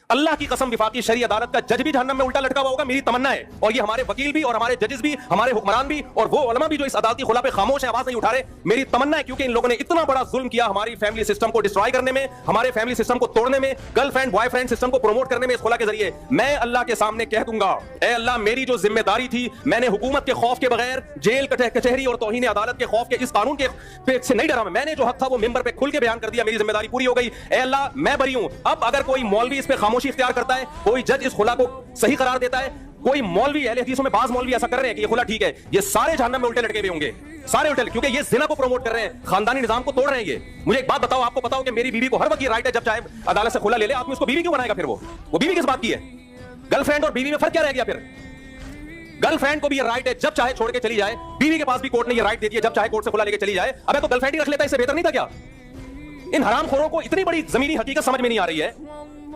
अल्लाह की कसम विफाकी शरी अदालत का जज भी जहन्नम में उल्टा लटका हुआ होगा, मेरी तमन्ना है। और ये हमारे वकील भी और हमारे जजेस भी, हमारे हुक्मरान भी और वो उलमा भी जो इस अदालती खुला पे खामोश है, आवाज नहीं उठा रहे, मेरी तमन्ना है, क्योंकि इन लोगों ने इतना बड़ा जुल्म किया हमारी फैमिली सिस्टम को डिस्ट्रॉय करने में, हमारे फैमिली सिस्टम को तोड़ने में, गर्लफ्रेंड बॉयफ्रेंड सिस्टम को प्रमोट करने में इस खुला के जरिए। मैं अल्लाह के सामने कह दूंगा, ए अल्लाह, मेरी जो जिम्मेदारी थी, मैंने हुकूमत के खौफ के बगैर, जेल कचहरी और तौहीन अदालत के खौफ के इस कानून के से नहीं डरा। मैंने जो हक था वो मिंबर पे खुल के बयान कर दिया, मेरी जिम्मेदारी पूरी हो गई। ए अल्लाह, मैं बरी हूं। अब अगर कोई मौलवी इस पे खामोशी इख्तियार करता है, कोई जज इस खुला को सही करार देता है, कोई मौलवी, अहले हदीसों में बाज मौलवी ऐसा कर रहे हैं कि ये खुला ठीक है, ये सारे जहन्नम में उल्टे लटके हुए होंगे, सारे उल्टे, क्योंकि ये जिना को प्रमोट कर रहे हैं, खानदानी निजाम को तोड़ रहे हैं। ये मुझे एक बात बताओ, आपको पता हो कि मेरी बीवी को हर वक्त ये राइट है, जब चाहे अदालत से खुला ले ले, आदमी उसको बीवी क्यों बनाएगा? फिर वो बीवी किस बात की है? गर्लफ्रेंड और बीवी में फर्क क्या रह गया? फिर गर्लफ्रेंड को भी ये राइट है, जब चाहे छोड़ के चली जाए, बीवी के पास भी कोर्ट ने ये राइट दे दिया, जब चाहे कोर्ट से खुला लेके चली जाए। अबे तो गर्लफ्रेंड ही रख लेता, इससे बेहतर नहीं था क्या? इन हरामखोरों को इतनी बड़ी जमीनी हकीकत समझ में नहीं आ रही है,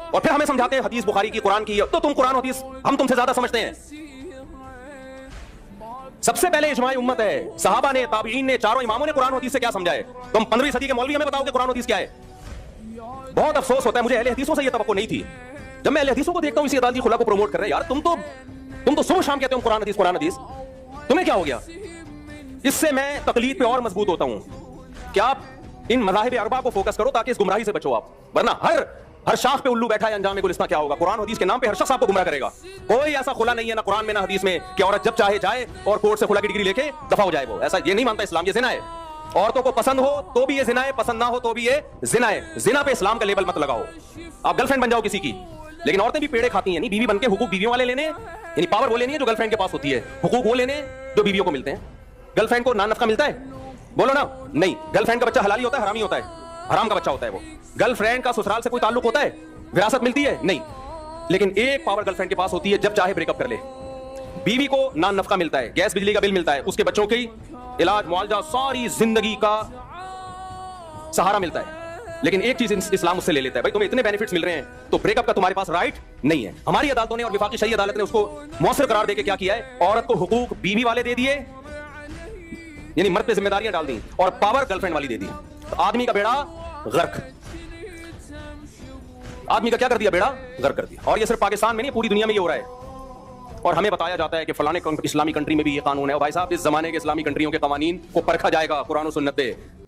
और फिर हमें समझाते हैं हदीस बुखारी की, कुरान की, तो तुम कुरान हदीस हम तुमसे ज्यादा समझते हैं। सबसे पहले इजमाई उम्मत है, सहाबा ने, ताबीईन ने, चारों इमामों ने कुरान हदीस से क्या समझा है? तुम 15वीं सदी के मौलवी हमें बताओ कि कुरान हदीस क्या है? बहुत अफसोस होता है, मुझे अहले हदीसों से यह तवक्को नहीं थी। जब मैं अहले हदीसों को देखता हूं इसी अदालती खुला को प्रमोट कर रहे हैं, यार तुम तो सुबह शाम कहते हो कुरान हदीस, तुम्हें क्या हो गया? इससे मैं तकलीद पे और मजबूत होता हूं कि आप इन मज़ाहिब अरबा को फोकस करो ताकि इस गुमराही से बचो आप, वरना हर शाख पे उल्लू बैठा है, अंजाम गुलिस्तां क्या होगा? कुरान हदीस के नाम पे हर शख्स आपको गुमराह करेगा। कोई ऐसा खुला नहीं है ना कुरान में ना हदीस में कि औरत जब चाहे जाए और कोर्ट से खुला की डिग्री लेके दफा हो जाए। वो ऐसा ये नहीं मानता इस्लाम, ये जिना है। औरतों को पसंद हो तो भी ये जिना है, पसंद ना हो तो भी ये जिना है। जिना पे इस्लाम का लेबल मत लगाओ। आप गर्लफ्रेंड बन जाओ किसी की, लेकिन औरतें भी पेड़े खाती हैं, नहीं बीवी बनके हुकूक बीवियों वाले लेने, यानी पावर वो लेनी है जो गर्लफ्रेंड के पास होती है, हुकूक वो लेने जो बीवियों को मिलते हैं। गर्लफ्रेंड को नानफ का मिलता है? बोलो ना, नहीं। गर्लफ्रेंड का बच्चा हलाली होता है, हरामी होता है, हराम का बच्चा होता है वो। गर्लफ्रेंड का ससुराल से कोई ताल्लुक होता है? विरासत मिलती है? नहीं। लेकिन एक पावर गर्लफ्रेंड के पास होती है, जब चाहे ब्रेकअप कर ले। बीवी को नान नफका मिलता है, गैस बिजली का बिल मिलता है, उसके बच्चों की इलाज मुआवजा, सारी जिंदगी का सहारा मिलता है। लेकिन एक चीज इस्लाम उससे ले लेता है, भाई तुम्हें इतने बेनिफिट्स मिल रहे हैं तो ब्रेकअप का तुम्हारे पास राइट नहीं है। हमारी अदालतों ने और विफाकी शरीय अदालत ने उसको मौसर करार देके क्या किया है? औरत को हुकूक बीवी वाले दे दिए, यानी मर्द पे जिम्मेदारियां डाल दी, और पावर गर्लफ्रेंड वाली दे दी। तो आदमी का बेड़ा गर्क, आदमी का क्या कर दिया? बेड़ा गर्क कर दिया। और ये सिर्फ पाकिस्तान में नहीं, पूरी दुनिया में ये हो रहा है। और हमें बताया जाता है कि फलाने इस्लामी कंट्री में भी ये कानून है। और भाई साहब, इस जमाने के इस्लामी कंट्रियों के कवानीन को परखा जाएगा कुरान और सुन्नत पे।